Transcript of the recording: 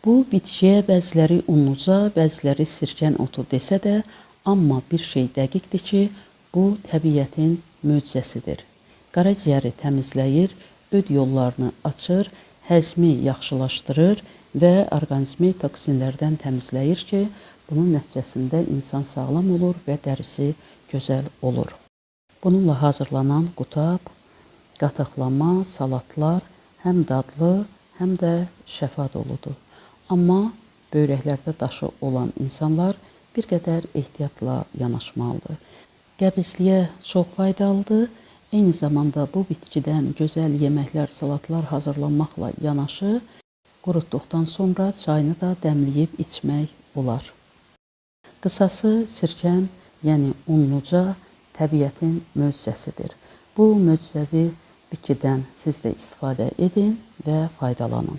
Bu bitkiyə bəziləri unluca, bəziləri sirkən otu desə də, amma bir şey dəqiqdir ki, bu təbiətin möcüzəsidir. Qaraciyəri təmizləyir, öd yollarını açır, həzmi yaxşılaşdırır və orqanizmi toksinlərdən təmizləyir ki, bunun nəticəsində insan sağlam olur və dərisi gözəl olur. Bununla hazırlanan qutab, qataqlama, salatlar həm dadlı, həm də şəfa doludur. Amma böyrəklərdə daşı olan insanlar bir qədər ehtiyatla yanaşmalıdır. Qəbizliyə çox faydalıdır. Eyni zamanda bu bitkidən gözəl yeməklər, salatlar hazırlanmaqla yanaşı, qurutduqdan sonra çayını da dəmləyib içmək olar. Qısası sirkən, yəni unluca təbiətin möcüzəsidir. Bu möcüzəvi bitkidən siz də istifadə edin və faydalanın.